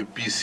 APC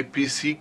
APC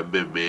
MMA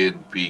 ANP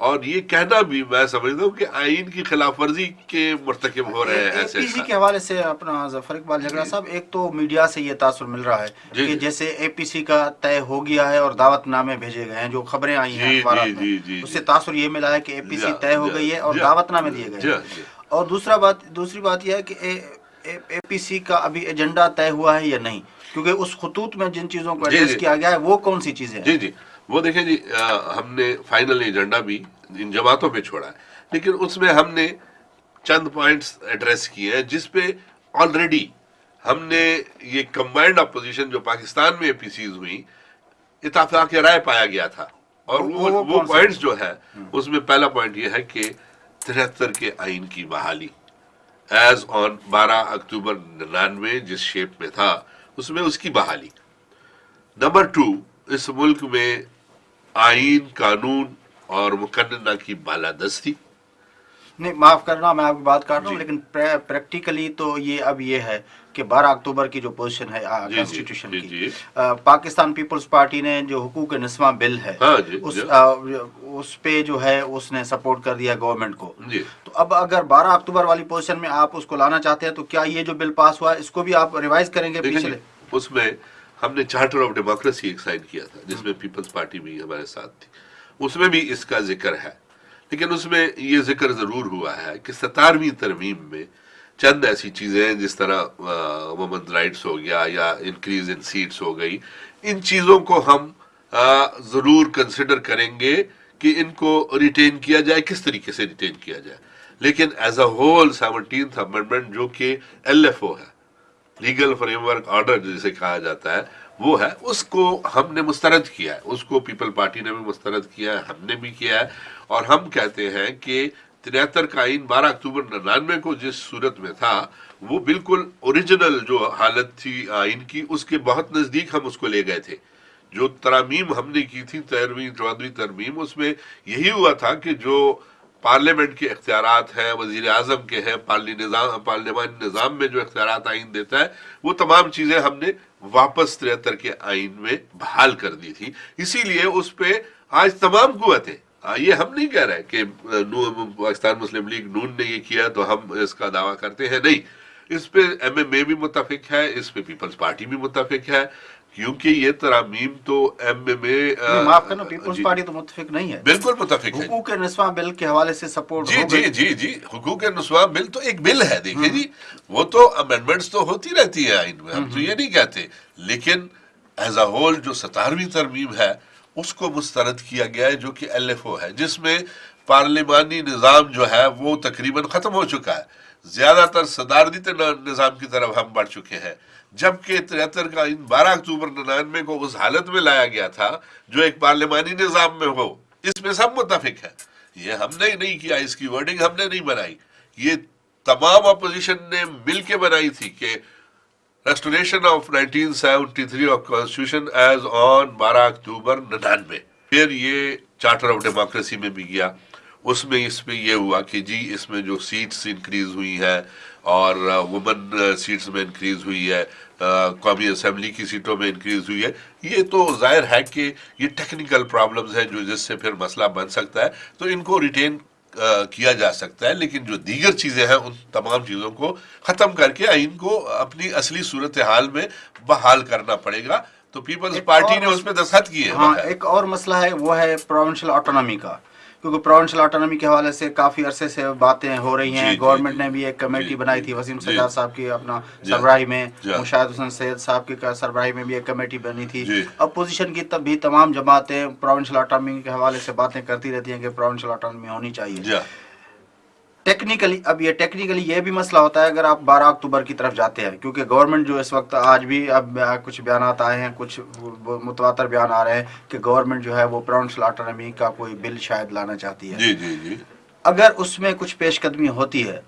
اور یہ کہنا بھی میں سمجھتا ہوں کہ آئین کی خلاف ورزی کے مرتکب ہو رہے ہیں ایسے APC کے حوالے سے اپنا ظفر اقبال جھگڑا صاحب، ایک تو میڈیا سے یہ تاثر مل رہا ہے کہ جیسے APC کا طے ہو گیا ہے اور دعوت نامے بھیجے گئے ہیں، جو خبریں آئی ہیں اخبارات میں اس سے تاثر یہ ملا ہے کہ APC طے ہو گئی ہے اور دعوت نامے دیے گئے ہیں۔ اور دوسری بات یہ ہے کہ APC کا ابھی ایجنڈا طے ہوا ہے یا نہیں، کیونکہ اس خطوط میں جن چیزوں کو ایڈریس کیا گیا ہے وہ کون سی چیزیں ہیں؟ جی وہ دیکھیں جی، ہم نے فائنل ایجنڈا بھی ان جماعتوں پہ چھوڑا ہے، لیکن اس میں ہم نے چند پوائنٹس ایڈریس کیے ہیں جس پہ آلریڈی ہم نے یہ کمبائنڈ اپوزیشن جو پاکستان میں APCs ہوئی، اتفاق رائے پایا گیا تھا، اور وہ پوائنٹس جو ہے اس میں پہلا پوائنٹ یہ ہے کہ 73 کے آئین کی بحالی ایز آن 12 اکتوبر 99 جس شیپ میں تھا اس میں اس کی بحالی۔ نمبر 2، اس ملک میں آئین، قانون اور مقننہ کی بالادستی۔ نہیں معاف کرنا، میں آپ کی بات کر رہا ہوں، لیکن پریکٹیکلی تو یہ اب یہ ہے کہ 12 اکتوبر کی جو پوزیشن ہے کانسٹیٹیوشن کی، پاکستان پیپلز پارٹی نے جو حقوق نسواں بل ہے اس پہ جو ہے اس نے سپورٹ کر دیا گورنمنٹ کو۔ تو اب اگر 12 اکتوبر والی پوزیشن میں آپ اس کو لانا چاہتے ہیں تو کیا یہ جو بل پاس ہوا ہے اس کو بھی آپ ریوائز کریں گے پچھلے؟ اس میں ہم نے چارٹر آف ڈیموکریسی ایک سائن کیا تھا جس میں پیپلز پارٹی بھی ہمارے ساتھ تھی، اس میں بھی اس کا ذکر ہے، لیکن اس میں یہ ذکر ضرور ہوا ہے کہ 17ویں ترمیم میں چند ایسی چیزیں ہیں جس طرح وومن رائٹس ہو گیا یا انکریز ان سیٹس ہو گئی، ان چیزوں کو ہم ضرور کنسیڈر کریں گے کہ ان کو ریٹین کیا جائے، کس طریقے سے ریٹین کیا جائے، لیکن as a whole 17th amendment جو کہ LFO ہے، لیگل فریم ورک آرڈر جسے کہا جاتا ہے، وہ ہے، اس کو ہم نے مسترد کیا ہے، اس کو پیپل پارٹی نے بھی مسترد کیا ہے، ہم نے بھی کیا ہے، اور ہم کہتے ہیں کہ 73 کا آئین 12 اکتوبر 99 کو جس صورت میں تھا وہ بالکل اوریجنل جو حالت تھی آئین کی اس کے بہت نزدیک ہم اس کو لے گئے تھے۔ جو ترامیم ہم نے کی تھی 13ویں 14ویں ترمیم، اس میں یہی ہوا تھا کہ جو پارلیمنٹ کے اختیارات ہیں، وزیر اعظم کے ہیں، پارلیمانی نظام میں جو اختیارات آئین دیتا ہے، وہ تمام چیزیں ہم نے واپس 73 کے آئین میں بحال کر دی تھی۔ اسی لیے اس پہ آج تمام قوتیں، یہ ہم نہیں کہہ رہے کہ پاکستان مسلم لیگ نون نے یہ کیا تو ہم اس کا دعویٰ کرتے ہیں، نہیں، اس پہ MMA بھی متفق ہے، اس پہ پیپلز پارٹی بھی متفق ہے، کیونکہ یہ ترامیم تو MMA معاف کرنا پیپلز پارٹی تو متفق نہیں ہے، بالکل متفق ہے، حقوق نسواں بل کے حوالے سے سپورٹ ہو گئی۔ جی حقوق نسواں بل تو ایک بل ہے، دیکھیں جی وہ تو امینڈمنٹس تو ہوتی رہتی ہے آئین میں، ہم تو یہ نہیں کہتے، لیکن ایز اے ہول جو 17ویں ترمیم ہے اس کو مسترد کیا گیا ہے جو کہ LFO ہے، جس میں پارلیمانی نظام جو ہے وہ تقریباً ختم ہو چکا ہے، زیادہ تر صدارتی نظام کی طرف ہم بڑھ چکے ہیں، جبکہ 73 کا آئین 12 اکتوبر 99 کو اس حالت میں لایا گیا تھا جو ایک پارلیمانی نظام میں ہو، اس میں سب متفق ہے، یہ ہم نے نہیں کیا، اس کی ورڈنگ ہم نے نہیں بنائی، یہ تمام اپوزیشن نے مل کے بنائی تھی کہ restoration of 1973 of constitution as on 12 اکتوبر 99۔ پھر یہ چارٹر آف ڈیموکریسی میں بھی گیا، اس میں یہ ہوا کہ جی اس میں جو سیٹس انکریز ہوئی ہیں اور وومن سیٹس میں انکریز ہوئی ہے، قومی اسمبلی کی سیٹوں میں انکریز ہوئی ہے، یہ تو ظاہر ہے کہ یہ ٹیکنیکل پرابلمز ہیں جو جس سے پھر مسئلہ بن سکتا ہے، تو ان کو ریٹین کیا جا سکتا ہے، لیکن جو دیگر چیزیں ہیں ان تمام چیزوں کو ختم کر کے آئین کو اپنی اصلی صورتحال میں بحال کرنا پڑے گا، تو پیپلز پارٹی نے اس پہ دستخط کیے۔ ہاں، ایک اور مسئلہ ہے وہ ہے پروونشل آٹونومی کا، کیونکہ پروونشل آٹونومی کے حوالے سے کافی عرصے سے باتیں ہو رہی ہیں، گورنمنٹ نے بھی ایک کمیٹی بنائی تھی وسیم سجاد صاحب کی اپنا سربراہی میں، مشاہد حسن سید صاحب کی سربراہی میں بھی ایک کمیٹی بنی تھی، اپوزیشن کی بھی تمام جماعتیں پروونشل آٹونومی کے حوالے سے باتیں کرتی رہتی ہیں کہ پروونشل آٹونومی ہونی چاہیے۔ ٹیکنیکلی اب یہ بھی مسئلہ ہوتا ہے اگر آپ 12 اکتوبر کی طرف جاتے ہیں، کیونکہ گورنمنٹ جو اس وقت آج بھی اب کچھ بیانات آئے ہیں، کچھ متواتر بیان آ رہے ہیں کہ گورنمنٹ جو ہے وہ پروونشل آٹونومی کا کوئی بل شاید لانا چاہتی ہے۔ جی اگر اس میں کچھ پیش قدمی ہوتی ہے،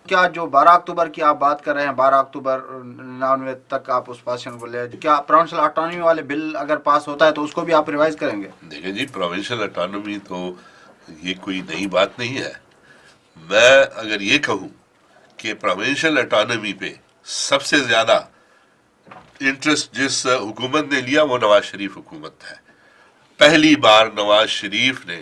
کیا جو 12 اکتوبر کی آپ بات کر رہے ہیں، 12 اکتوبر 99 تک آپ اس پاسن کو لے، کیا پروونشل آٹونومی والے بل اگر پاس ہوتا ہے تو اس کو بھی آپ ریوائز کریں گے؟ دیکھیں جی، پروونشل آٹونومی تو یہ کوئی نئی بات نہیں ہے، میں اگر یہ کہوں کہ پروونشل آٹونومی پہ سب سے زیادہ انٹرسٹ جس حکومت نے لیا وہ نواز شریف حکومت ہے، پہلی بار نواز شریف نے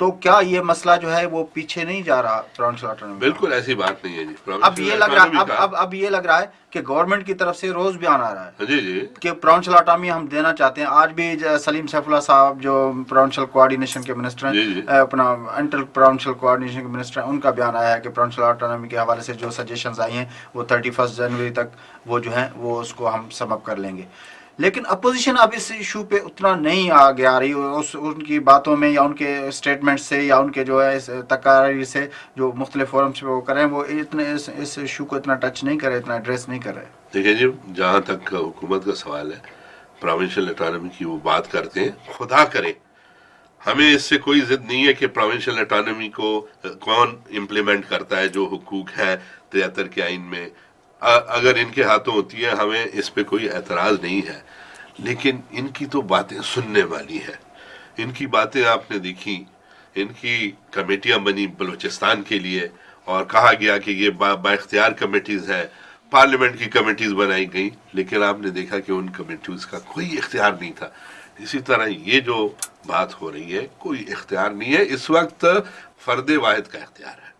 تو کیا یہ مسئلہ جو ہے وہ پیچھے نہیں جا رہا پروونشل آٹونومی؟ بالکل ایسی بات نہیں ہے جی. اب یہ لگ رہا اب یہ لگ رہا ہے کہ گورنمنٹ کی طرف سے روز بیان آ رہا ہے جی جی کہ پروونشل آٹونومی ہم دینا چاہتے ہیں. آج بھی سلیم سیف اللہ صاحب جو پروونشل کوآرڈینیشن کے منسٹر ہیں, اپنا انٹر پروونشل کوآرڈینیشن کے منسٹر ہیں, ان کا بیان آیا ہے کہ پروونشل آٹونومی کے حوالے سے جو سجیشنز آئی ہیں وہ 31 جنوری تک وہ جو ہیں وہ اس کو ہم سم اپ کر لیں گے. لیکن اپوزیشن اب اس ایشو پہ اتنا نہیں آگے آ رہی. ان کی باتوں میں یا ان کے اسٹیٹمنٹ سے یا ان کے جو ہے تقاریر سے جو مختلف فورمس پہ وہ کریں, وہ اتنے اس ایشو کو اتنا ٹچ نہیں کر رہے, اتنا ایڈریس نہیں کر رہے. دیکھیں جی, جہاں تک حکومت کا سوال ہے, پروونشل اٹانومی کی وہ بات کرتے ہیں, خدا کرے ہمیں اس سے کوئی ضد نہیں ہے کہ پروونشل اٹانومی کو کون امپلیمنٹ کرتا ہے, جو حقوق ہے 73 کے آئین میں, اگر ان کے ہاتھوں ہوتی ہے ہمیں اس پہ کوئی اعتراض نہیں ہے. لیکن ان کی تو باتیں سننے والی ہیں. ان کی باتیں آپ نے دیکھی, ان کی کمیٹیاں بنی بلوچستان کے لیے اور کہا گیا کہ یہ با اختیار کمیٹیز ہیں, پارلیمنٹ کی کمیٹیز بنائی گئی, لیکن آپ نے دیکھا کہ ان کمیٹیز کا کوئی اختیار نہیں تھا. اسی طرح یہ جو بات ہو رہی ہے کوئی اختیار نہیں ہے. اس وقت فرد واحد کا اختیار ہے,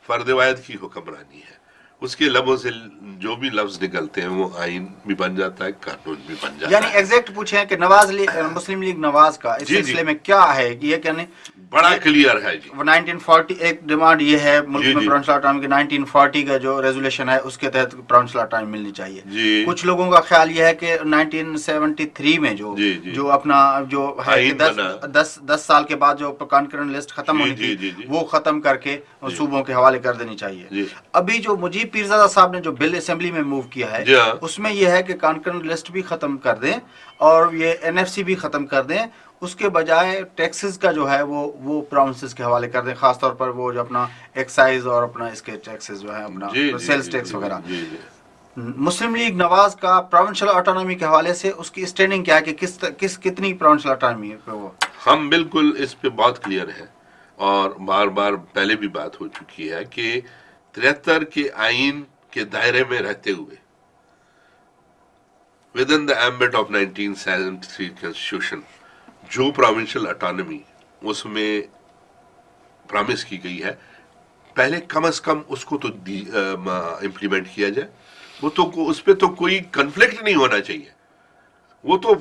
فرد واحد کی حکمرانی ہے. اس کے لبوں سے جو بھی لفظ نکلتے ہیں وہ آئین بھی بن جاتا ہے, قانون بھی بن جاتا ہے. یعنی ایگزیکٹ پوچھیں کہ مسلم لیگ نواز کا اس سلسلے میں کیا ہے, یہ کہنے بڑا کلیئر ہے جی. 1940 ایک ڈیمانڈ یہ ہے ملک میں پروونشل آٹونومی کے 1940 کا جو ریزولوشن ہے اس کے تحت پروونشل آٹونومی ملنی چاہیے. کچھ لوگوں کا خیال یہ ہے کہ 1973 میں جو اپنا جو ہے 10 سال کے بعد جو کانکرنٹ لسٹ ختم ہونی تھی وہ ختم کر کے صوبوں کے حوالے کر دینی چاہیے. ابھی جو مجیب پیرزادہ صاحب نے جو بل اسمبلی میں موو کیا ہے اس میں یہ ہے کہ کانکرنٹ لسٹ بھی ختم کر دیں اور یہ NFC بھی ختم کر دیں, اس کے بجائے ٹیکسز کا جو ہے وہ پروونسز کے حوالے کر دیں, خاص طور پر وہ جو اپنا ایکسائز اور اپنا اس کے ٹیکسز جو ہے اپنا سیلز ٹیکس وغیرہ. مسلم لیگ نواز کا پروونشل آٹونومی کے حوالے سے اس کی اسٹینڈنگ کیا ہے کہ کتنی پروونشل آٹونومی پہ وہ؟ ہم بالکل اس پہ بہت کلیئر ہیں اور بار بار پہلے بھی بات ہو چکی ہے کہ 73 کے آئین کے دائرے میں رہتے ہوئے within the ambit of 1973 constitution جو پروونشل اٹانومی اس میں پرامس کی گئی ہے, پہلے کم از کم اس کو تو امپلیمنٹ کیا جائے. وہ تو اس پہ تو کوئی کنفلکٹ نہیں ہونا چاہیے, وہ تو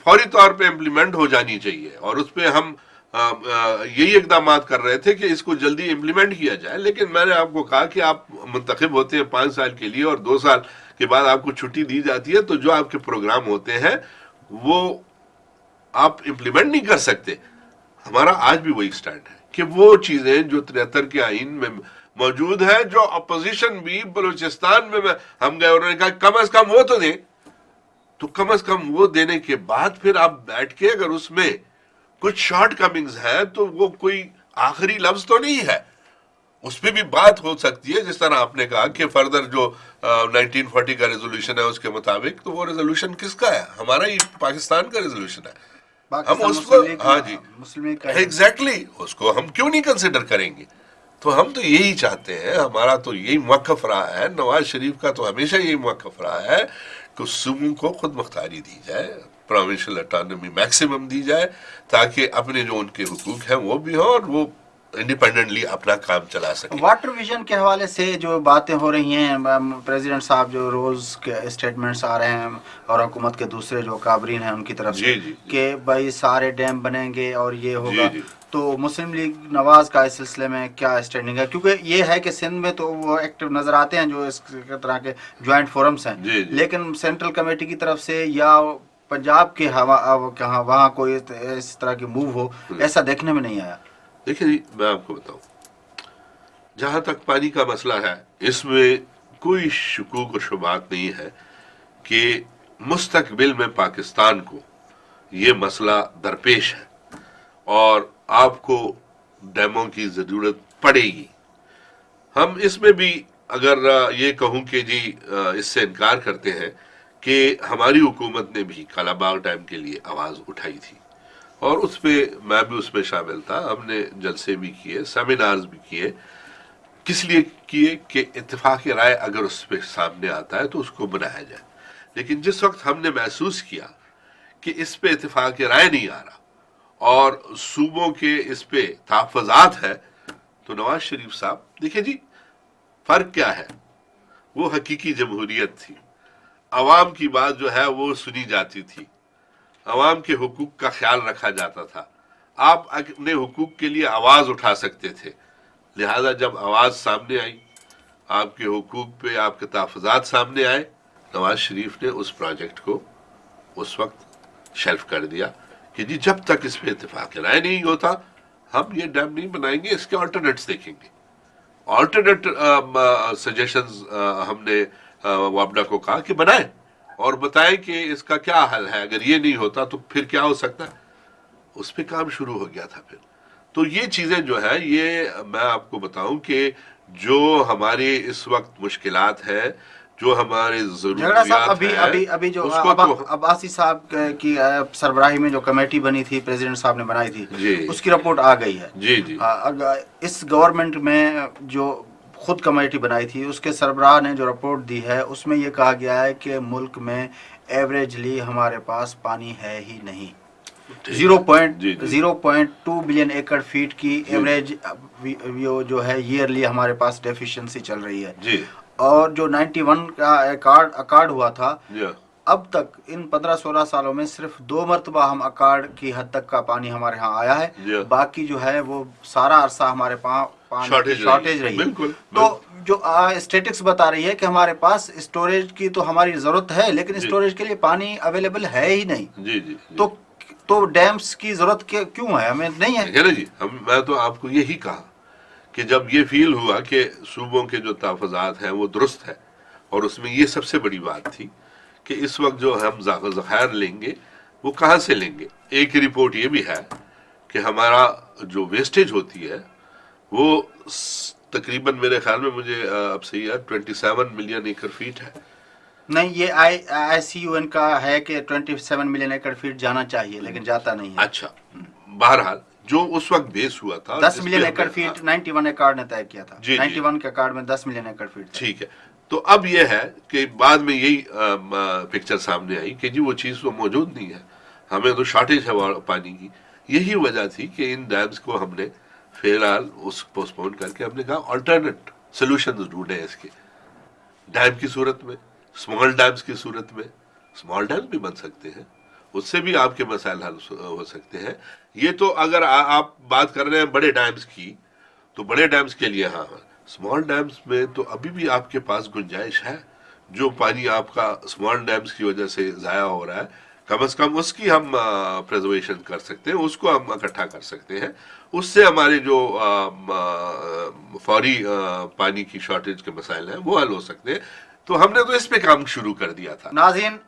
فوری طور پہ امپلیمنٹ ہو جانی چاہیے. اور اس پہ ہم یہی اقدامات کر رہے تھے کہ اس کو جلدی امپلیمنٹ کیا جائے. لیکن میں نے آپ کو کہا کہ آپ منتخب ہوتے ہیں 5 سال کے لیے اور 2 سال کے بعد آپ کو چھٹی دی جاتی ہے, تو جو آپ کے پروگرام ہوتے ہیں وہ آپ امپلیمنٹ نہیں کر سکتے. ہمارا آج بھی وہی سٹینڈ ہے کہ وہ چیزیں جو 73 کے آئین میں موجود ہیں, جو اپوزیشن بھی بلوچستان میں ہم گئے, انہوں نے کہا کم از کم وہ تو دیں, تو کم از کم وہ دینے کے بعد پھر آپ بیٹھ کے اگر اس میں کچھ شارٹ کمنگز ہے تو وہ کوئی آخری لفظ تو نہیں ہے, اس پہ بھی بات ہو سکتی ہے. جس طرح آپ نے کہا کہ فردر جو 1940 کا ریزولوشن ہے اس کے مطابق, تو وہ ریزولوشن کس کا ہے؟ ہمارا ہی پاکستان کا ریزولوشن ہے. ہم اس کو ہاں جی ایگزیکٹلی اس کو ہم کیوں نہیں کنسیڈر کریں گے؟ تو ہم تو یہی چاہتے ہیں, ہمارا تو یہی موقف رہا ہے, نواز شریف کا تو ہمیشہ یہی موقف رہا ہے کہ صوبوں کو خود مختاری دی جائے, پروونشل اٹانومی میکسیمم دی جائے, تاکہ اپنے جو ان کے حقوق ہیں وہ بھی ہوں اور وہ انڈیپینڈنٹلی اپنا کام چلا سکیں. واٹر ویژن کے حوالے سے جو باتیں ہو رہی ہیں, پریزیڈنٹ صاحب جو روز کے اسٹیٹمنٹس آ رہے ہیں اور حکومت کے دوسرے جو کابرین ہیں ان کی طرف سے کہ بھائی سارے ڈیم بنیں گے اور یہ ہوگا, تو مسلم لیگ نواز کا اس سلسلے میں کیا اسٹینڈنگ ہے؟ کیونکہ یہ ہے کہ سندھ میں تو وہ ایکٹیو نظر آتے ہیں جو اس طرح کے جوائنٹ فورمز ہیں, لیکن سینٹرل کمیٹی کی طرف سے یا پنجاب کے وہاں کوئی اس طرح کی موو ہو, ایسا دیکھنے میں نہیں آیا. دیکھیں جی, میں آپ کو بتاؤں, جہاں تک پانی کا مسئلہ ہے اس میں کوئی شکوک و شبہات نہیں ہے کہ مستقبل میں پاکستان کو یہ مسئلہ درپیش ہے اور آپ کو ڈیموں کی ضرورت پڑے گی. ہم اس میں بھی اگر یہ کہوں کہ جی اس سے انکار کرتے ہیں کہ ہماری حکومت نے بھی کالا باغ ڈیم کے لیے آواز اٹھائی تھی اور اس پہ میں بھی اس میں شامل تھا. ہم نے جلسے بھی کیے, سیمینارز بھی کیے. کس لیے کیے؟ کہ اتفاق رائے اگر اس پہ سامنے آتا ہے تو اس کو بنایا جائے. لیکن جس وقت ہم نے محسوس کیا کہ اس پہ اتفاق رائے نہیں آ رہا اور صوبوں کے اس پہ تحفظات ہے، تو نواز شریف صاحب دیکھیں جی فرق کیا ہے. وہ حقیقی جمہوریت تھی، عوام کی بات جو ہے وہ سنی جاتی تھی، عوام کے حقوق کا خیال رکھا جاتا تھا، آپ اپنے حقوق کے لیے آواز اٹھا سکتے تھے. لہذا جب آواز سامنے آئی، آپ کے حقوق پہ آپ کے تحفظات سامنے آئے، نواز شریف نے اس پروجیکٹ کو اس وقت شیلف کر دیا کہ جی جب تک اس پہ اتفاق رائے نہیں ہوتا ہم یہ ڈیم نہیں بنائیں گے، اس کے آلٹرنیٹس دیکھیں گے. آلٹرنیٹ سجیشنز ہم نے وابڈا کو کہا کہ بنائیں اور بتائیں کہ اس کا کیا حل ہے، اگر یہ نہیں ہوتا تو پھر کیا ہو سکتا ہے. اس پہ کام شروع ہو گیا تھا پھر. تو یہ چیزیں جو ہے، یہ میں آپ کو بتاؤں کہ جو ہماری اس وقت مشکلات ہے، جو ہمارے جھگڑا صاحب ضروریات ابھی جو اس کو تو عباسی صاحب کی سربراہی میں جو کمیٹی بنی تھی، پریزیڈنٹ صاحب نے بنائی تھی، جی اس کی رپورٹ آ گئی ہے. جی اس گورنمنٹ میں جو خود کمیٹی بنائی تھی اس کے سربراہ نے جو رپورٹ دی ہے اس میں یہ کہا گیا ہے کہ ملک میں ایوریجلی ہمارے پاس پانی ہے ہی نہیں. 0.2 بلین ایکڑ فیٹ کی ایوریج جو ہے ایئرلی ہمارے پاس ڈیفیشنسی چل رہی ہے. جی. اور جو 91 کا اکارڈ ہوا تھا، اب تک ان 15-16 سالوں میں صرف 2 مرتبہ ہم اکارڈ کی حد تک کا پانی ہمارے ہاں آیا ہے. باقی جو ہے وہ سارا عرصہ ہمارے پانی شارٹیج رہی ہے. تو جو اسٹیٹکس بتا رہی ہے کہ ہمارے پاس اسٹوریج کی تو ہماری ضرورت ہے، لیکن اسٹوریج کے لیے پانی اویلیبل ہے ہی نہیں. تو ڈیمز کی ضرورت کیوں ہے؟ ہمیں نہیں ہے. جی میں تو آپ کو یہی کہا کہ جب یہ فیل ہوا کہ صوبوں کے جو تحفظات ہیں وہ درست ہے، اور اس میں یہ سب سے بڑی بات تھی کہ اس وقت جو ہم ذخائر لیں گے وہ کہاں سے لیں گے. ایک رپورٹ یہ بھی ہے کہ ہمارا جو ویسٹیج ہوتی ہے وہ تقریباً میرے خیال میں، مجھے اب صحیح ہے، 27 ملین ایکڑ فیٹ ہے. نہیں، یہ آئی سی یو این کا ہے کہ 27 ملین ایکڑ فیٹ جانا چاہیے، لیکن جاتا نہیں ہے. اچھا، بہرحال جو اس وقت بیس ہوا تھا 10 ملین ایکڑ فیٹ 91 ایکارڈ نے طے کیا تھا. 91 کے ایکارڈ میں 10 ملین ایکڑ فیٹ. ٹھیک ہے. تو اب یہ ہے کہ بعد میں یہی پکچر سامنے آئی کہ جی وہ چیز تو موجود نہیں ہے، ہمیں تو شارٹیج ہے پانی کی. یہی وجہ تھی کہ ان ڈیمز کو ہم نے فی الحال پوسٹ پون کر کے ہم نے کہا آلٹرنیٹ سولوشنز ڈھونڈیں اس کے. ڈیم کی صورت میں، اسمال ڈیمز کی صورت میں، اسمال ڈیمز بھی بن سکتے ہیں، اس سے بھی آپ کے مسائل حل ہو سکتے ہیں. یہ تو اگر آپ بات کر رہے ہیں بڑے ڈیمز کی، تو بڑے ڈیمز کے لیے ہاں، اسمال ڈیمز میں تو ابھی بھی آپ کے پاس گنجائش ہے. جو پانی آپ کا اسمال ڈیمز کی وجہ سے ضائع ہو رہا ہے، کم از کم اس کی ہم پریزرویشن کر سکتے ہیں، اس کو ہم اکٹھا کر سکتے ہیں. اس سے ہمارے جو فوری پانی کی شارٹیج کے مسائل ہیں وہ حل ہو سکتے ہیں. تو ہم نے تو اس پہ کام شروع کر دیا تھا. ناظرین،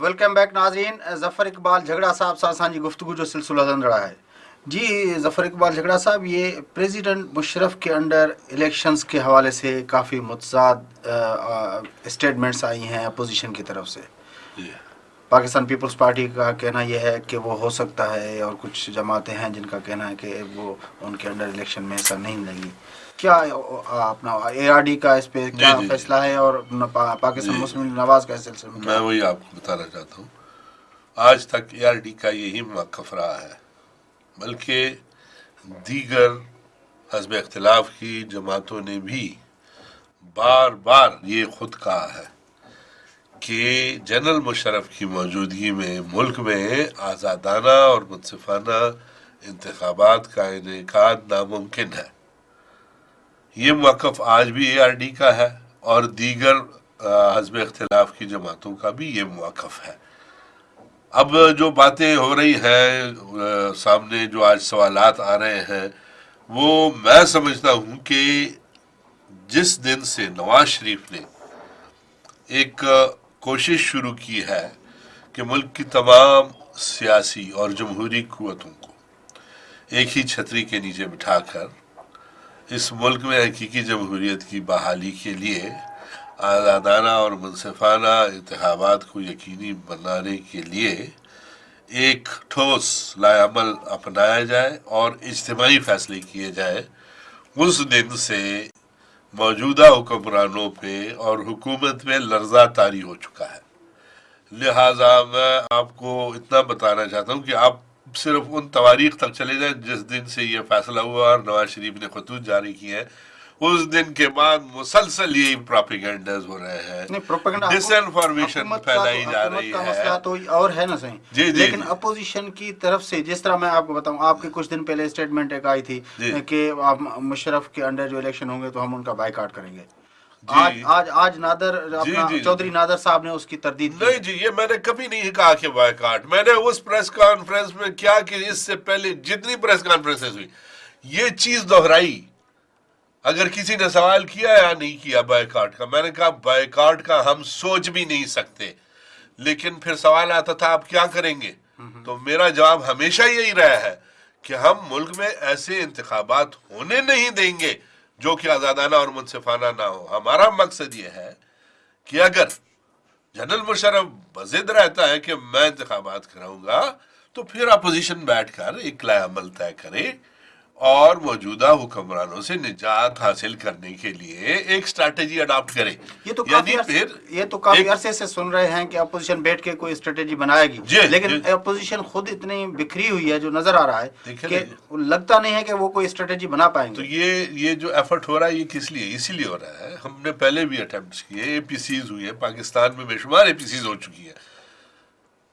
ویلکم بیک ناظرین. ظفر اقبال جھگڑا صاحب سے اسان جی گفتگو جو سلسلہ ہلندڑ ہے. جی ظفر اقبال جھگڑا صاحب، یہ پریزیڈنٹ مشرف کے انڈر الیکشنز کے حوالے سے کافی متضاد اسٹیٹمنٹس آئی ہیں اپوزیشن کی طرف سے. پاکستان پیپلز پارٹی کا کہنا یہ ہے کہ وہ ہو سکتا ہے، اور کچھ جماعتیں ہیں جن کا کہنا ہے کہ وہ ان کے انڈر الیکشن میں حصہ نہیں لیں گی. کیا اپنا اے آر ڈی کا اس پہ کیا فیصلہ ہے، اور پاکستان مسلم لیگ نواز کا سلسلے میں؟ میں وہی آپ کو بتانا چاہتا ہوں، آج تک اے آر ڈی کا یہی موقف رہا ہے، بلکہ دیگر حزب اختلاف کی جماعتوں نے بھی بار بار یہ خود کہا ہے کہ جنرل مشرف کی موجودگی میں ملک میں آزادانہ اور منصفانہ انتخابات کا انعقاد ناممکن ہے. یہ موقف آج بھی اے آر ڈی کا ہے، اور دیگر حزب اختلاف کی جماعتوں کا بھی یہ موقف ہے. اب جو باتیں ہو رہی ہیں سامنے، جو آج سوالات آ رہے ہیں، وہ میں سمجھتا ہوں کہ جس دن سے نواز شریف نے ایک کوشش شروع کی ہے کہ ملک کی تمام سیاسی اور جمہوری قوتوں کو ایک ہی چھتری کے نیچے بٹھا کر اس ملک میں حقیقی جمہوریت کی بحالی کے لیے، آزادانہ اور منصفانہ انتخابات کو یقینی بنانے کے لیے ایک ٹھوس لائے عمل اپنایا جائے اور اجتماعی فیصلے کیے جائے، اس دن سے موجودہ حکمرانوں پہ اور حکومت میں لرزہ طاری ہو چکا ہے۔ لہٰذا میں آپ کو اتنا بتانا چاہتا ہوں کہ آپ صرف ان تواریخ تک چلے جائیں جس دن سے یہ فیصلہ ہوا اور نواز شریف نے خطوط جاری کیے ہیں، اس دن کے بعد مسلسل یہی پراپیگنڈاز ہو رہے ہیں، ڈس انفارمیشن پھیلائی جا رہی کا ہے۔ مسئلہ تو اور ہے نا صحیح، جی لیکن اپوزیشن کی طرف سے جس طرح میں آپ کو بتاؤں، آپ کے کچھ دن پہلے اسٹیٹمنٹ ایک آئی تھی کہ آپ مشرف کے انڈر جو الیکشن ہوں گے تو ہم ان کا بائیکاٹ کریں گے۔ آج نادر چودھری نادر صاحب نے اس کی تردید کی۔ نہیں جی، یہ میں نے کبھی نہیں کہا کہ بائیکاٹ، میں نے اس پریس کانفرنس میں کیا کہ اس سے پہلے جتنی پریس کانفرنسز ہوئی یہ چیز دہرائی۔ اگر کسی نے سوال کیا یا نہیں کیا بائیکاٹ کا، میں نے کہا بائیکاٹ کا ہم سوچ بھی نہیں سکتے، لیکن پھر سوال آتا تھا آپ کیا کریں گے، تو میرا جواب ہمیشہ یہی رہا ہے کہ ہم ملک میں ایسے انتخابات ہونے نہیں دیں گے جو کہ آزادانہ اور منصفانہ نہ ہو۔ ہمارا مقصد یہ ہے کہ اگر جنرل مشرف بضد رہتا ہے کہ میں انتخابات کراؤں گا تو پھر اپوزیشن بیٹھ کر ایک لائحہ عمل طے کرے اور موجودہ حکمرانوں سے نجات حاصل کرنے کے لیے ایک اسٹریٹجی اڈاپٹ کرے۔ یہ تو کافی عرصے سے سن رہے ہیں کہ اپوزیشن بیٹھ کے کوئی اسٹریٹجی بنائے گی، لیکن اپوزیشن خود اتنی بکھری ہوئی ہے جو نظر آ رہا ہے کہ لگتا نہیں ہے کہ وہ کوئی اسٹریٹجی بنا پائیں گے۔ تو یہ جو ایفرٹ ہو رہا ہے یہ کس لیے؟ اسی لیے ہو رہا ہے، ہم نے پہلے بھی اٹیمپٹس کیے، اے پی سیز ہوئی ہیں، پاکستان میں بے شمار اے پی سیز ہو چکی ہیں۔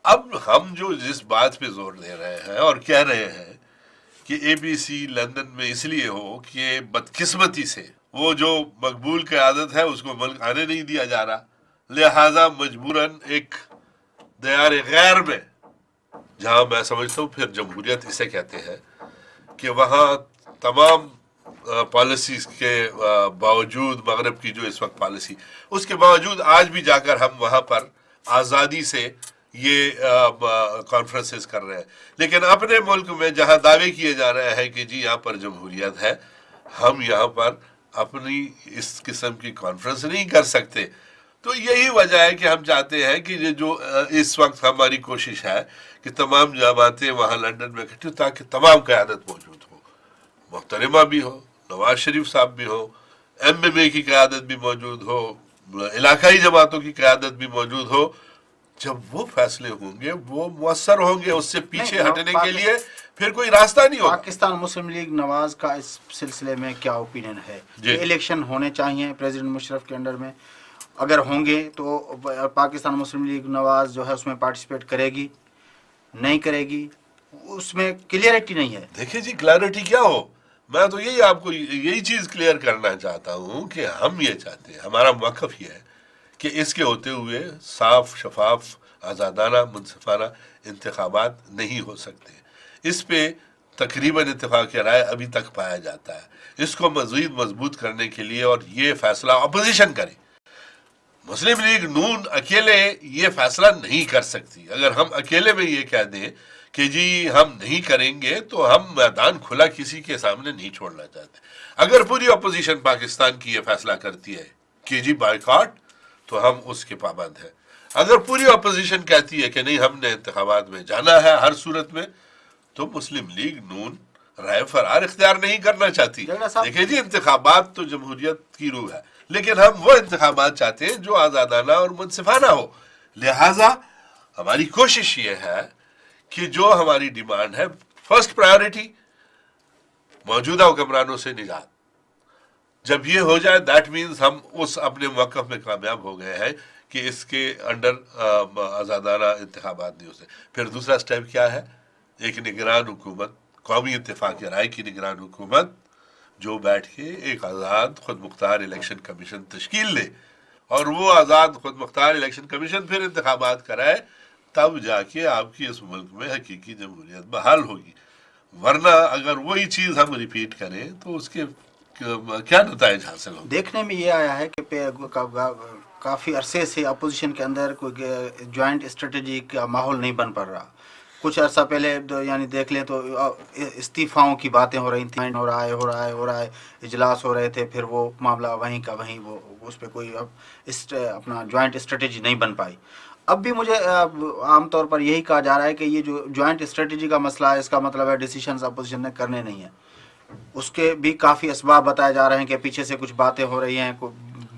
اب ہم جو جس بات پہ زور دے رہے ہیں اور کہہ رہے ہیں کہ اے بی سی لندن میں اس لیے ہو کہ بدقسمتی سے وہ جو مقبول قیادت ہے اس کو ملک آنے نہیں دیا جا رہا، لہذا مجبوراً ایک دیار غیر میں، جہاں میں سمجھتا ہوں پھر جمہوریت اسے کہتے ہیں، کہ وہاں تمام پالیسیز کے باوجود، مغرب کی جو اس وقت پالیسی، اس کے باوجود آج بھی جا کر ہم وہاں پر آزادی سے یہ کانفرنسز کر رہے ہیں، لیکن اپنے ملک میں جہاں دعوے کیے جا رہے ہیں کہ جی یہاں پر جمہوریت ہے، ہم یہاں پر اپنی اس قسم کی کانفرنس نہیں کر سکتے۔ تو یہی وجہ ہے کہ ہم چاہتے ہیں کہ یہ جو اس وقت ہماری کوشش ہے کہ تمام جماعتیں وہاں لندن میں اکٹھی تاکہ تمام قیادت موجود ہو، محترمہ بھی ہو، نواز شریف صاحب بھی ہو، ایم ایم اے کی قیادت بھی موجود ہو، علاقائی جماعتوں کی قیادت بھی موجود ہو۔ جب وہ فیصلے ہوں گے وہ مؤثر ہوں گے، اس سے پیچھے ہٹنے کے لیے پھر کوئی راستہ نہیں ہوگا۔ پاکستان مسلم لیگ نواز کا اس سلسلے میں کیا اوپینین ہے؟ کہ الیکشن ہونے چاہیے پریزیڈنٹ مشرف کے انڈر میں، اگر ہوں گے تو پاکستان مسلم لیگ نواز جو ہے اس میں پارٹیسپیٹ کرے گی، نہیں کرے گی، اس میں کلیئرٹی نہیں ہے۔ دیکھیں جی کلیئرٹی کیا ہو، میں تو یہی آپ کو یہی چیز کلیئر کرنا چاہتا ہوں کہ ہم یہ چاہتے ہیں، ہمارا موقف یہ ہے کہ اس کے ہوتے ہوئے صاف شفاف آزادانہ منصفانہ انتخابات نہیں ہو سکتے۔ اس پہ تقریباً اتفاق رائے ابھی تک پایا جاتا ہے۔ اس کو مزید مضبوط کرنے کے لیے اور یہ فیصلہ اپوزیشن کرے، مسلم لیگ نون اکیلے یہ فیصلہ نہیں کر سکتی۔ اگر ہم اکیلے میں یہ کہہ دیں کہ جی ہم نہیں کریں گے تو ہم میدان کھلا کسی کے سامنے نہیں چھوڑنا چاہتے۔ اگر پوری اپوزیشن پاکستان کی یہ فیصلہ کرتی ہے کہ جی بائیکاٹ، تو ہم اس کے پابند ہیں۔ اگر پوری اپوزیشن کہتی ہے کہ نہیں ہم نے انتخابات میں جانا ہے ہر صورت میں، تو مسلم لیگ نون رائے فرار اختیار نہیں کرنا چاہتی۔ دیکھیں جی انتخابات تو جمہوریت کی روح ہے، لیکن ہم وہ انتخابات چاہتے ہیں جو آزادانہ اور منصفانہ ہو۔ لہٰذا ہماری کوشش یہ ہے کہ جو ہماری ڈیمانڈ ہے، فرسٹ پرائیورٹی موجودہ حکمرانوں سے نجات، جب یہ ہو جائے دیٹ مینز ہم اس اپنے موقف میں کامیاب ہو گئے ہیں کہ اس کے انڈر آزادانہ انتخابات نہیں ہو سکتے۔ پھر دوسرا سٹیپ کیا ہے؟ ایک نگران حکومت، قومی اتفاق رائے کی نگران حکومت جو بیٹھ کے ایک آزاد خود مختار الیکشن کمیشن تشکیل دے، اور وہ آزاد خود مختار الیکشن کمیشن پھر انتخابات کرائے، تب جا کے آپ کی اس ملک میں حقیقی جمہوریت بحال ہوگی۔ ورنہ اگر وہی چیز ہم ریپیٹ کریں تو اس کے کیا نتائج حاصل ہوں؟ دیکھنے میں یہ آیا ہے کہ کافی عرصے سے اپوزیشن کے اندر کوئی جوائنٹ اسٹریٹجی کا ماحول نہیں بن پا رہا۔ کچھ عرصہ پہلے یعنی دیکھ لیں تو استعفاؤں کی باتیں ہو رہی تھیں، ہو رہا ہے، اجلاس ہو رہے تھے، پھر وہ معاملہ وہیں کا وہیں، وہ اس پہ کوئی اپنا جوائنٹ اسٹریٹجی نہیں بن پائی۔ اب بھی مجھے عام طور پر یہی کہا جا رہا ہے کہ یہ جو جوائنٹ اسٹریٹجی کا مسئلہ ہے، اس کا مطلب ہے ڈیسیشنز اپوزیشن نے کرنے نہیں ہیں. اس کے بھی کافی اسباب بتائے جا رہے ہیں کہ پیچھے سے کچھ باتیں ہو رہی ہیں،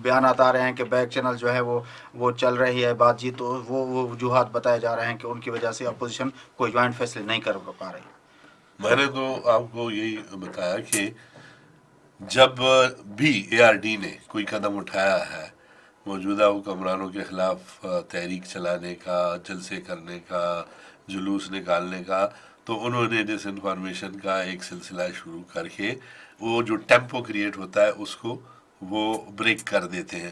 بیانات آ رہے ہیں کہ بیک چینل جو ہے وہ چل رہی ہے بات چیت، تو وہ وجوہات بتائے جا رہے ہیں کہ ان کی وجہ سے اپوزیشن کوئی جوائنٹ فیصلے نہیں کر پا رہی. میں نے تو آپ کو یہی بتایا کہ جب بھی اے آر ڈی نے کوئی قدم اٹھایا ہے موجودہ حکمرانوں کے خلاف تحریک چلانے کا، جلسے کرنے کا، جلوس نکالنے کا، تو انہوں نے ڈس انفارمیشن کا ایک سلسلہ شروع کر کے وہ جو ٹیمپو کریٹ ہوتا ہے اس کو وہ بریک کر دیتے ہیں.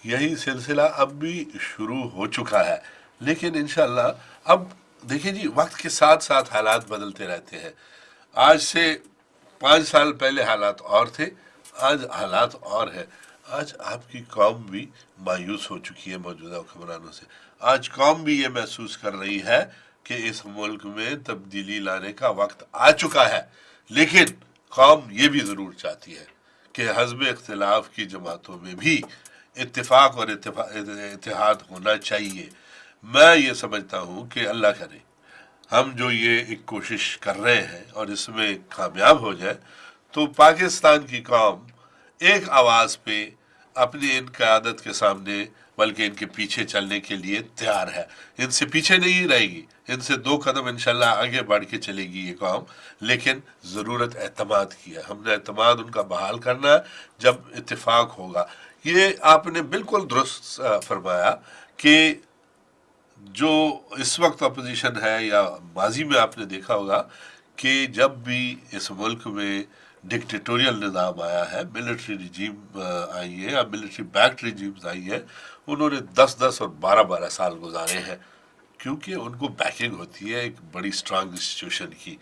یہی سلسلہ اب بھی شروع ہو چکا ہے، لیکن انشاءاللہ اب دیکھیں جی وقت کے ساتھ ساتھ حالات بدلتے رہتے ہیں. آج سے 5 سال پہلے حالات اور تھے، آج حالات اور ہیں. آج آپ کی قوم بھی مایوس ہو چکی ہے موجودہ حکمرانوں سے. آج قوم بھی یہ محسوس کر رہی ہے کہ اس ملک میں تبدیلی لانے کا وقت آ چکا ہے، لیکن قوم یہ بھی ضرور چاہتی ہے کہ حزب اختلاف کی جماعتوں میں بھی اتفاق اور اتحاد ہونا چاہیے. میں یہ سمجھتا ہوں کہ اللہ کرے ہم جو یہ ایک کوشش کر رہے ہیں اور اس میں کامیاب ہو جائے تو پاکستان کی قوم ایک آواز پہ اپنی ان قیادت کے سامنے بلکہ ان کے پیچھے چلنے کے لیے تیار ہے. ان سے پیچھے نہیں رہے گی، ان سے 2 قدم انشاءاللہ آگے بڑھ کے چلے گی یہ قوم، لیکن ضرورت اعتماد کی ہے. ہم نے اعتماد ان کا بحال کرنا ہے جب اتفاق ہوگا. یہ آپ نے بالکل درست فرمایا کہ جو اس وقت اپوزیشن ہے یا ماضی میں آپ نے دیکھا ہوگا کہ جب بھی اس ملک میں ڈکٹیٹوریل نظام آیا ہے، ملٹری رجیم آئی ہے یا ملٹری بیکڈ رجیمز آئی ہیں، انہوں نے 10 اور 12 سال گزارے ہیں، کیونکہ ان کو بیکنگ ہوتی ہے ایک بڑی سٹرانگ انسٹیٹیوشن کی،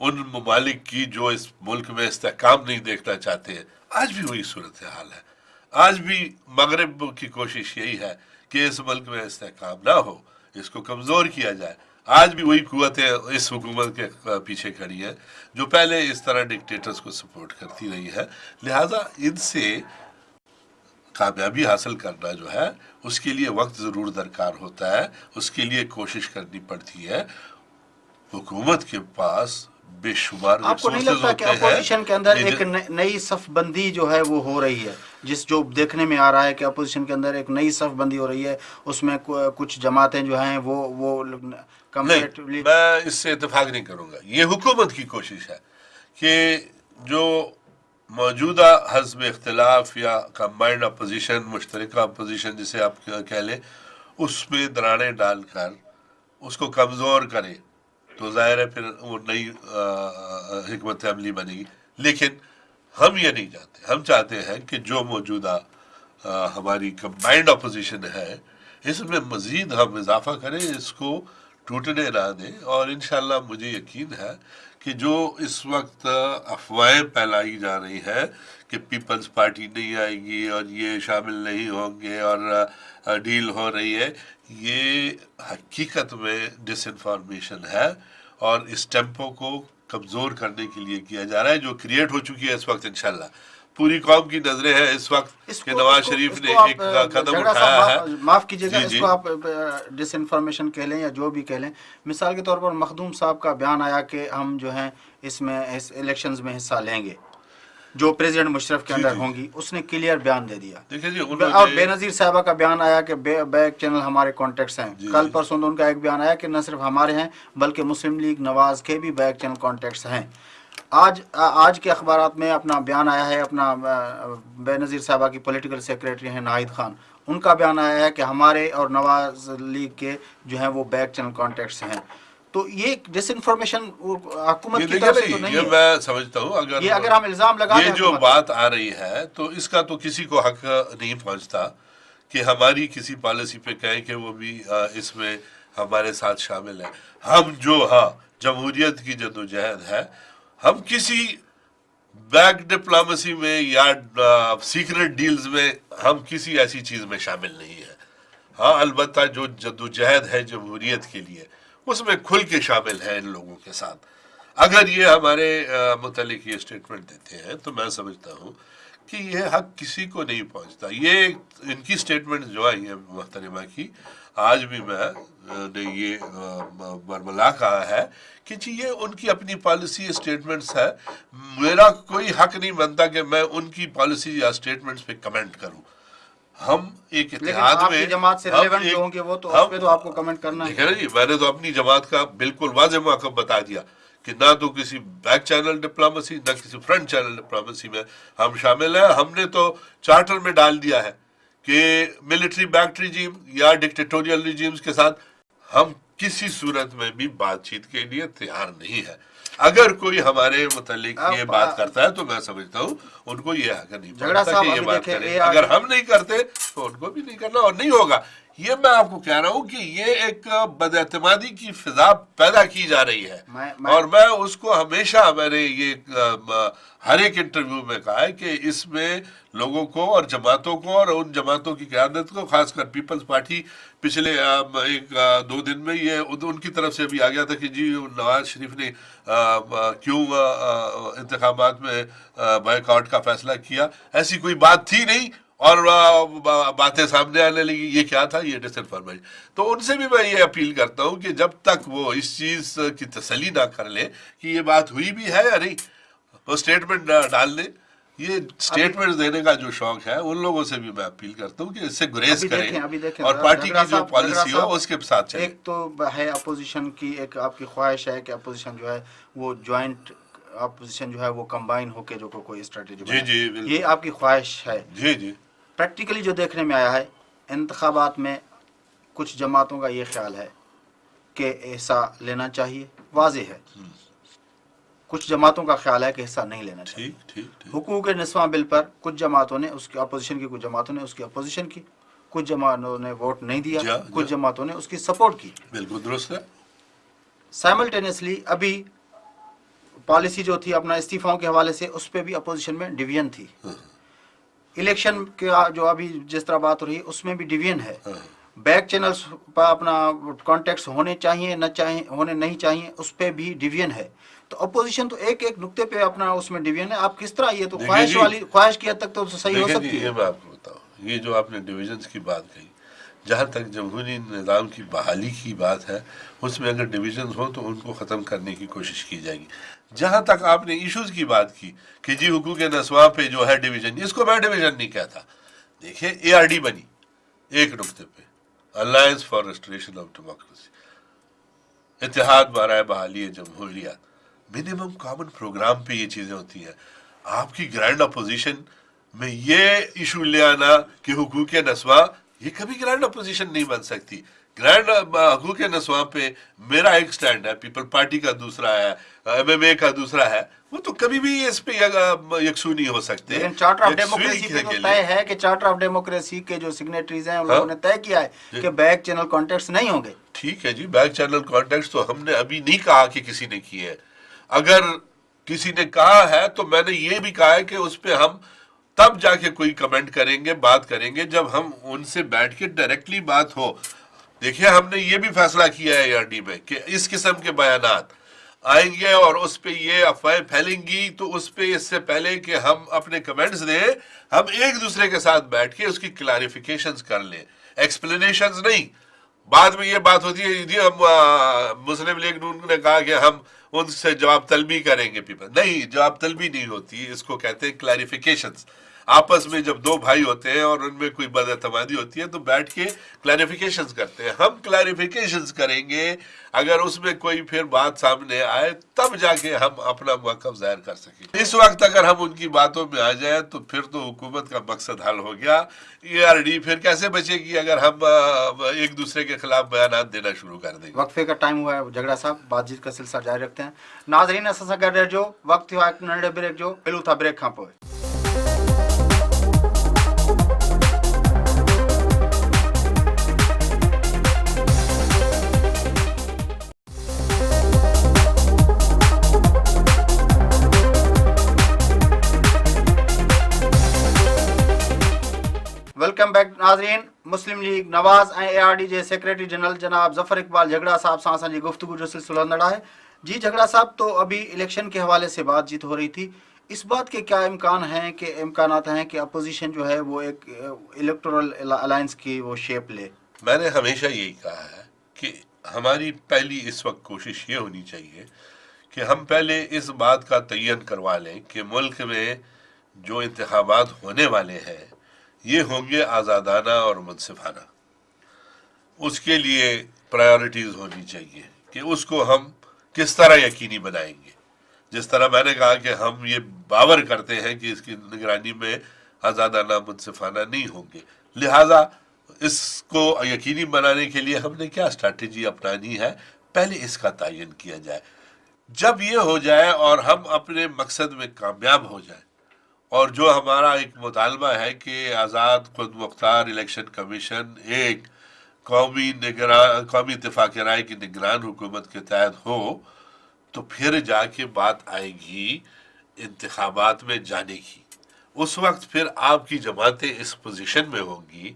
ان ممالک کی جو اس ملک میں استحکام نہیں دیکھنا چاہتے ہیں. آج بھی وہی صورتحال ہے. آج بھی مغرب کی کوشش یہی ہے کہ اس ملک میں استحکام نہ ہو، اس کو کمزور کیا جائے. آج بھی وہی قوتیں اس حکومت کے پیچھے کھڑی ہیں جو پہلے اس طرح ڈکٹیٹرز کو سپورٹ کرتی رہی ہے. لہٰذا ان سے کامیابی حاصل کرنا جو ہے اس کے لیے وقت ضرور درکار ہوتا ہے، اس کے لیے کوشش کرنی پڑتی ہے. حکومت کے پاس بے شمار آپ کو نہیں ریسورسز لگتا کہ ہوتے ہیں. اپوزیشن کے اندر ایک نئی صف بندی جو ہے وہ ہو رہی ہے، جو دیکھنے میں آ رہا ہے کہ اپوزیشن کے اندر ایک نئی صف بندی ہو رہی ہے، اس میں کچھ جماعتیں جو ہیں وہ نہیں، میں اس سے اتفاق نہیں کروں گا. یہ حکومت کی کوشش ہے کہ جو موجودہ حزب اختلاف یا کمبائنڈ اپوزیشن، مشترکہ اپوزیشن جسے آپ کہہ لیں، اس میں دراڑیں ڈال کر اس کو کمزور کرے تو ظاہر ہے پھر وہ نئی حکمت عملی بنے گی. لیکن ہم یہ نہیں چاہتے. ہم چاہتے ہیں کہ جو موجودہ ہماری کمبائنڈ اپوزیشن ہے اس میں مزید ہم اضافہ کریں، اس کو ٹوٹنے نہ دیں. اور انشاءاللہ مجھے یقین ہے کہ جو اس وقت افواہیں پھیلائی جا رہی ہیں کہ پیپلز پارٹی نہیں آئے گی اور یہ شامل نہیں ہوں گے اور ڈیل ہو رہی ہے، یہ حقیقت میں ڈس انفارمیشن ہے اور اس ٹیمپو کو کمزور کرنے کے لیے کیا جا رہا ہے جو کریٹ ہو چکی ہے اس وقت. انشاءاللہ پوری قوم کی نظریں ہیں اس وقت کہ نواز شریف نے ایک قدم اٹھایا ہے. معاف کیجیے گا، اس کو آپ ڈس انفارمیشن کہہ لیں یا جو بھی کہہ لیں. مثال کے طور پر مخدوم صاحب کا بیان آیا کہ ہم جو ہیں اس الیکشنز میں حصہ لیں گے جو پریزیڈنٹ مشرف کے اندر ہوں گی. اس نے کلیئر بیان دے دیا. اور بے نظیر صاحبہ کا بیان آیا کہ بیک چینل ہمارے کانٹیکٹس ہیں. کل پرسوں ان کا ایک بیان آیا کہ نہ صرف ہمارے ہیں بلکہ مسلم لیگ نواز کے بھی بیک چینل کانٹیکٹس ہیں. آج کے اخبارات میں اپنا بیان آیا ہے، اپنا بے نظیر صاحبہ کی پولیٹیکل سیکریٹری ہیں ناہید خان، ان کا بیان آیا ہے کہ ہمارے اور نواز لیگ کے جو ہیں وہ بیک چینل کانٹیکٹس ہیں. تو یہ ڈس انفارمیشن حکومت کی طرف سے تو نہیں ہے. یہ میں سمجھتا ہوں اگر ہم الزام لگا یہ جو بات آ رہی ہے تو اس کا تو کسی کو حق نہیں پہنچتا کہ ہماری کسی پالیسی پہ کہیں کہ وہ بھی اس میں ہمارے ساتھ شامل ہے. ہم جو جمہوریت کی جدوجہد ہے، ہم کسی بیک ڈپلومیسی میں یا سیکرٹ ڈیلز میں ہم کسی ایسی چیز میں شامل نہیں ہے. ہاں البتہ جو جدوجہد ہے جمہوریت کے لیے اس میں کھل کے شامل ہے ان لوگوں کے ساتھ. اگر یہ ہمارے متعلق یہ اسٹیٹمنٹ دیتے ہیں تو میں سمجھتا ہوں کہ یہ حق کسی کو نہیں پہنچتا. یہ ان کی سٹیٹمنٹ جو ہے یہ محترمہ کی، آج بھی میں نے یہ برملا کہا ہے کہ جی یہ ان کی اپنی پالیسی سٹیٹمنٹس ہے، میرا کوئی حق نہیں بنتا کہ میں ان کی پالیسی یا سٹیٹمنٹس پہ کمنٹ کروں. ہم ایک اتحاد میں، آپ کی جماعت سے ریلیونٹ جو ہوں گے وہ تو اس پہ تو آپ کو کمنٹ کرنا ہے. دیکھیں جی، میں نے تو اپنی جماعت کا بالکل واضح موقف بتا دیا کہ نہ تو کسی بیک چینل ڈپلومیسی نہ کسی فرنٹ چینل ڈپلومیسی میں ہم شامل ہیں. ہم نے تو چارٹر میں ڈال دیا ہے کہ ملٹری بیکڈ ریجیم یا ڈکٹیٹوریل ریجیمز کے ساتھ ہم کسی صورت میں بھی بات چیت کے لیے تیار نہیں ہے. اگر کوئی ہمارے متعلق یہ بات کرتا ہے تو میں سمجھتا ہوں ان کو یہ حق نہیں پڑتا کہ یہ بات کریں. اگر ہم نہیں کرتے تو ان کو بھی نہیں کرنا اور نہیں ہوگا. یہ میں آپ کو کہہ رہا ہوں کہ یہ ایک بد اعتمادی کی فضا پیدا کی جا رہی ہے، اور میں اس کو ہمیشہ میں نے یہ ہر ایک انٹرویو میں کہا ہے کہ اس میں لوگوں کو اور جماعتوں کو اور ان جماعتوں کی قیادت کو، خاص کر پیپلز پارٹی پچھلے ایک دو دن میں یہ ان کی طرف سے بھی آ گیا تھا کہ جی نواز شریف نے کیوں انتخابات میں بائیک آؤٹ کا فیصلہ کیا. ایسی کوئی بات تھی نہیں اور باتیں سامنے آنے لگی. یہ کیا تھا؟ یہ ڈس انفارمیشن. تو ان سے بھی میں یہ اپیل کرتا ہوں کہ جب تک وہ اس چیز کی تسلی نہ کر لے کہ یہ بات ہوئی بھی ہے یا نہیں، وہ اسٹیٹمنٹ ڈال دیں. یہ اسٹیٹمنٹ دینے کا جو شوق ہے ان لوگوں سے بھی میں اپیل کرتا ہوں کہ اس سے گریز کریں اور پارٹی کی جو پالیسی ہو اس کے ساتھ چلیں. ایک تو ہے اپوزیشن کی، ایک آپ کی خواہش ہے کہ اپوزیشن جو ہے وہ جوائنٹ اپوزیشن جو ہے وہ کمبائن ہو کے جو کوئی اسٹریٹجی بنائے. جی یہ آپ کی خواہش ہے. جی پریکٹیکلی جو دیکھنے میں آیا ہے انتخابات میں کچھ جماعتوں کا یہ خیال ہے کہ حصہ لینا چاہیے، واضح ہے. کچھ جماعتوں کا خیال ہے کہ حصہ نہیں لینا چاہیے. حقوق نسواں بل پر کچھ جماعتوں نے اس کی اپوزیشن کی، کچھ جماعتوں نے اس کی اپوزیشن کی، کچھ جماعتوں نے ووٹ نہیں دیا، کچھ جماعتوں نے اس کی سپورٹ کی. بالکل درست ہے. سائملٹینیسلی ابھی پالیسی جو تھی اپنا استعفاؤں کے حوالے سے اس پہ بھی اپوزیشن میں ڈویژن تھی. الیکشن کا جو ابھی جس طرح بات ہو رہی ہے اس میں بھی ڈویژن ہے. بیک چینلز پر اپنا کانٹیکٹس ہونے چاہیے نہ چاہیے، ہونے نہیں چاہیے، اس پہ بھی ڈویژن ہے. تو اپوزیشن تو ایک ایک نقطے پہ اپنا اس میں ڈویژن ہے. آپ کس طرح، یہ تو خواہش کی حد تک تو صحیح ہو سکتی ہے. یہ میں آپ کو بتاؤں، یہ جو آپ نے ڈویژنز کی بات کہی، جہاں تک جمہوری نظام کی بحالی کی بات ہے اس میں اگر ڈویژنز ہوں تو ان کو ختم کرنے کی کوشش کی جائے گی. جہاں تک آپ نے ایشوز کی بات کی کہ جی حقوق نسواں پہ جو ہے ڈویژن، اس کو میں ڈویژن نہیں کہتا. دیکھیں اے آر ڈی بنی ایک نقطے پہ، alliance for restoration of democracy, اتحاد برائے بحالی جمہوریت، منیمم کامن پروگرام پہ یہ چیزیں ہوتی ہیں. آپ کی گرینڈ اپوزیشن میں یہ ایشو لے آنا کہ حقوق نسواں، یہ کبھی گرینڈ اپوزیشن نہیں بن سکتی. گرینڈ حقوق نسواں پہ میرا ایک سٹینڈ ہے، پیپل پارٹی کا دوسرا ہے، ایم ایم اے کا دوسرا ہے. وہ تو کبھی بھی اس پہ یکسو نہیں ہو سکتے. لیکن چارٹر آف ڈیموکریسی پہ تو طے ہے کہ چارٹر آف ڈیموکریسی کے جو سگنیٹریز ہیں ان لوگوں نے طے کیا ہے کہ بیک چینل کانٹیکٹس نہیں ہوں گے. ٹھیک ہے جی، بیک چینل کانٹیکٹس تو ہم نے ابھی نہیں کہا کہ کسی نے کیے. اگر کسی نے کہا ہے تو میں نے یہ بھی کہا ہے کہ اس پہ ہم تب جا کے کوئی کمنٹ کریں گے، بات کریں گے جب ہم ان سے بیٹھ کے ڈائریکٹلی بات ہو. دیکھیں ہم نے یہ بھی فیصلہ کیا ہے اے آر ڈی میں کہ اس قسم کے بیانات آئیں گے اور اس پہ یہ افواہیں پھیلیں گی تو اس پہ اس سے پہلے کہ ہم اپنے کمنٹس دیں ہم ایک دوسرے کے ساتھ بیٹھ کے اس کی کلیریفیکیشنز کر لیں، ایکسپلینیشنز نہیں. بعد میں یہ بات ہوتی ہے جی ہم مسلم لیگ نون نے کہا کہ ہم ان سے جواب طلبی کریں گے. پیپل نہیں، جواب طلبی نہیں ہوتی، اس کو کہتے ہیں کلیریفیکیشنز. آپس میں جب دو بھائی ہوتے ہیں اور ان میں کوئی بد اعتمادی ہوتی ہے تو بیٹھ کے کلیریفیکیشنز کرتے ہیں. ہم کلیریفیکیشنز کریں گے، اگر اس میں کوئی پھر بات سامنے آئے تب جا کے ہم اپنا موقف ظاہر کر سکیں. اس وقت اگر ہم ان کی باتوں میں آ جائیں تو پھر تو حکومت کا مقصد حل ہو گیا. اے آر ڈی پھر کیسے بچے گی اگر ہم ایک دوسرے کے خلاف بیانات دینا شروع کر دیں گے. وقفے کا ٹائم ہوا ہے جھگڑا صاحب، بات چیت کا سلسلہ جاری رکھتے ہیں. ناظرین اساں گڈ رہجو، وقت ہوا ایک ننڈے بریک جو پہلو تھا بریک کھان پوئے. ویلکم بیک ناظرین. Muslim League Nawaz A R D J secretary general جناب ظفر اقبال جھگڑا صاحب سے اسان جی گفتگو جو سلسلہ ہلندڑ ہے. جی جھگڑا صاحب، تو ابھی الیکشن کے حوالے سے بات چیت ہو رہی تھی. اس بات کے کیا امکانات ہیں کہ اپوزیشن جو ہے وہ ایک الیکٹورل الائنس کی وہ شیپ لے؟ میں نے ہمیشہ یہی کہا ہے کہ ہماری پہلی اس وقت کوشش یہ ہونی چاہیے کہ ہم پہلے اس بات کا تعین کروا لیں کہ ملک میں جو انتخابات ہونے والے ہیں یہ ہوں گے آزادانہ اور منصفانہ. اس کے لیے پرائیورٹیز ہونی چاہیے کہ اس کو ہم کس طرح یقینی بنائیں گے. جس طرح میں نے کہا کہ ہم یہ باور کرتے ہیں کہ اس کی نگرانی میں آزادانہ منصفانہ نہیں ہوں گے، لہٰذا اس کو یقینی بنانے کے لیے ہم نے کیا اسٹریٹجی اپنانی ہے، پہلے اس کا تعین کیا جائے. جب یہ ہو جائے اور ہم اپنے مقصد میں کامیاب ہو جائیں، اور جو ہمارا ایک مطالبہ ہے کہ آزاد خود مختار الیکشن کمیشن ایک قومی اتفاق رائے کی نگران حکومت کے تحت ہو، تو پھر جا کے بات آئے گی انتخابات میں جانے کی. اس وقت پھر آپ کی جماعتیں اس پوزیشن میں ہوں گی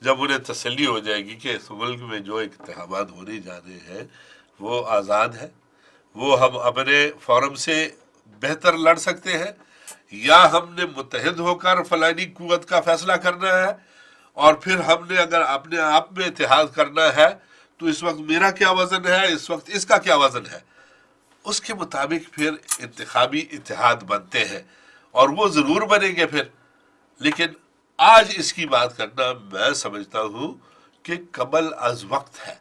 جب انہیں تسلی ہو جائے گی کہ اس ملک میں جو انتخابات ہونے جا رہے ہیں وہ آزاد ہے، وہ ہم اپنے فورم سے بہتر لڑ سکتے ہیں، یا ہم نے متحد ہو کر فلانی قوت کا فیصلہ کرنا ہے، اور پھر ہم نے اگر اپنے آپ میں اتحاد کرنا ہے تو اس وقت میرا کیا وزن ہے، اس وقت اس کا کیا وزن ہے، اس کے مطابق پھر انتخابی اتحاد بنتے ہیں، اور وہ ضرور بنیں گے پھر. لیکن آج اس کی بات کرنا میں سمجھتا ہوں کہ قبل از وقت ہے.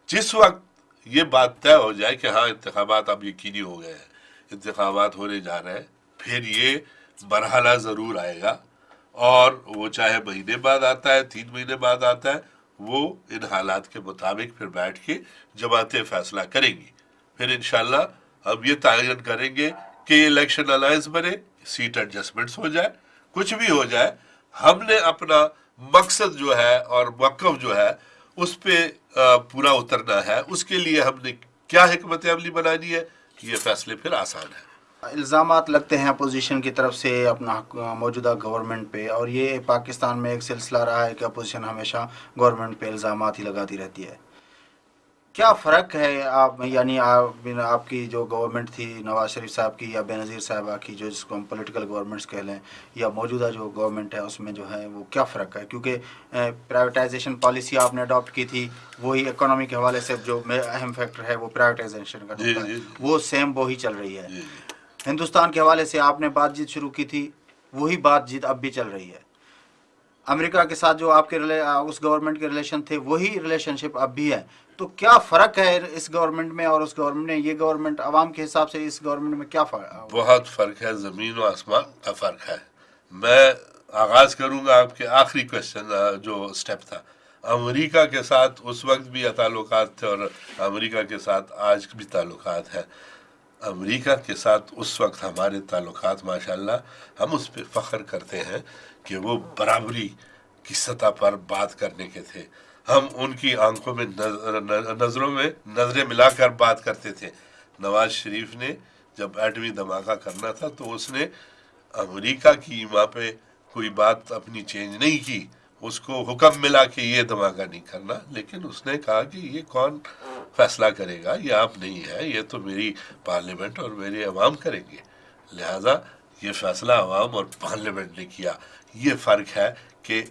جس وقت یہ بات طے ہو جائے کہ ہاں انتخابات اب یقینی ہو گئے ہیں، انتخابات ہونے جا رہے ہیں، پھر یہ مرحلہ ضرور آئے گا، اور وہ چاہے مہینے بعد آتا ہے، 3 مہینے بعد آتا ہے، وہ ان حالات کے مطابق پھر بیٹھ کے جماعتیں فیصلہ کریں گی. پھر انشاءاللہ ہم یہ تعین کریں گے کہ یہ الیکشن الائنس بنے، سیٹ ایڈجسٹمنٹس ہو جائے، کچھ بھی ہو جائے، ہم نے اپنا مقصد جو ہے اور موقف جو ہے اس پہ پورا اترنا ہے. اس کے لیے ہم نے کیا حکمت عملی بنانی ہے، یہ فیصلے پھر آسان ہے. الزامات لگتے ہیں اپوزیشن کی طرف سے اپنا موجودہ گورنمنٹ پہ، اور یہ پاکستان میں ایک سلسلہ رہا ہے کہ اپوزیشن ہمیشہ گورنمنٹ پہ الزامات ہی لگاتی رہتی ہے. کیا فرق ہے یعنی آپ کی جو گورنمنٹ تھی نواز شریف صاحب کی یا بے نظیر صاحبہ کی، جو جس کو ہم پولیٹیکل گورنمنٹس کہہ لیں، یا موجودہ جو گورنمنٹ ہے اس میں جو ہے وہ کیا فرق ہے؟ کیونکہ پرائیویٹائزیشن پالیسی آپ نے اڈاپٹ کی تھی، وہی اکنامی کے حوالے سے جو اہم فیکٹر ہے وہ پرائیویٹائزیشن کا نقطہ ہے، وہ سیم وہی چل رہی ہے. ہندوستان کے حوالے سے آپ نے بات چیت شروع کی تھی، وہی بات چیت اب بھی چل رہی ہے. امریکہ کے ساتھ جو آپ کے اس گورنمنٹ کے ریلیشن تھے وہی ریلیشن شپ اب بھی ہے. تو کیا فرق ہے اس گورنمنٹ میں اور اس گورنمنٹ میں؟ یہ گورنمنٹ عوام کے حساب سے اس گورنمنٹ میں کیا فرق؟ بہت فرق ہے، زمین و آسمان کا فرق ہے. میں آغاز کروں گا آپ کے آخری کوشچن جو سٹیپ تھا. امریکہ کے ساتھ اس وقت بھی تعلقات تھے اور امریکہ کے ساتھ آج بھی تعلقات ہیں. امریکہ کے ساتھ اس وقت ہمارے تعلقات ماشاءاللہ ہم اس پہ فخر کرتے ہیں کہ وہ برابری کی سطح پر بات کرنے کے تھے. ہم ان کی آنکھوں میں نظروں میں نظریں ملا کر بات کرتے تھے. نواز شریف نے جب ایٹمی دھماکہ کرنا تھا تو اس نے امریکہ کی وہاں پہ کوئی بات اپنی چینج نہیں کی. اس کو حکم ملا کہ یہ دھماکہ نہیں کرنا، لیکن اس نے کہا کہ یہ کون فیصلہ کرے گا، یہ آپ نہیں ہے، یہ تو میری پارلیمنٹ اور میرے عوام کریں گے، لہذا یہ فیصلہ عوام اور پارلیمنٹ نے کیا. یہ فرق ہے کہ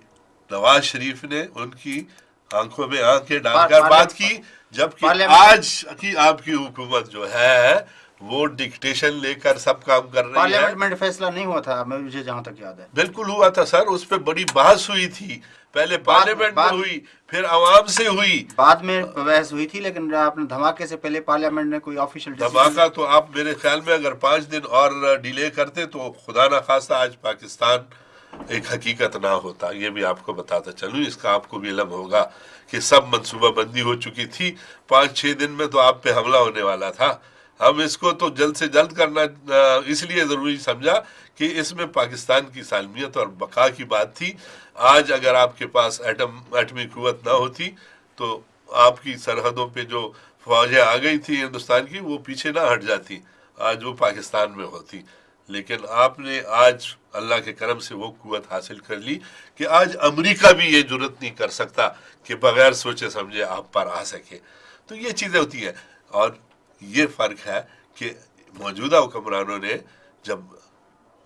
نواز شریف نے ان کی آنکھوں میں آنکھیں ڈال کر بات کی، جبکہ آج کی آپ کی حکومت جو ہے وہ ڈکٹیشن لے کر سب کام کر رہی ہے. پارلیمنٹ میں فیصلہ نہیں ہوا تھا مجھے جہاں تک یاد ہے. بالکل ہوا تھا سر، اس پہ بڑی بحث ہوئی تھی، پہلے پارلیمنٹ میں ہوئی، پھر عوام سے ہوئی، بعد میں بحث ہوئی تھی. لیکن آپ نے دھماکے سے پہلے پارلیمنٹ نے کوئی آفیشیل دھماکہ تو آپ میرے خیال میں اگر 5 دن اور ڈیلے کرتے تو خدا نخواستہ آج پاکستان ایک حقیقت نہ ہوتا. یہ بھی آپ کو بتاتا چلوں، اس کا آپ کو بھی علم ہوگا کہ سب منصوبہ بندی ہو چکی تھی. 5-6 دن میں تو آپ پہ حملہ ہونے والا تھا. ہم اس کو تو جلد سے جلد کرنا اس لیے ضروری سمجھا کہ اس میں پاکستان کی سالمیت اور بقا کی بات تھی. آج اگر آپ کے پاس ایٹمی قوت نہ ہوتی تو آپ کی سرحدوں پہ جو فوجیں آ گئی تھی ہندوستان کی وہ پیچھے نہ ہٹ جاتی، آج وہ پاکستان میں ہوتی. لیکن آپ نے آج اللہ کے کرم سے وہ قوت حاصل کر لی کہ آج امریکہ بھی یہ جرت نہیں کر سکتا کہ بغیر سوچے سمجھے آپ پر آ سکے. تو یہ چیزیں ہوتی ہیں، اور یہ فرق ہے کہ موجودہ حکمرانوں نے جب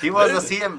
he was the CM,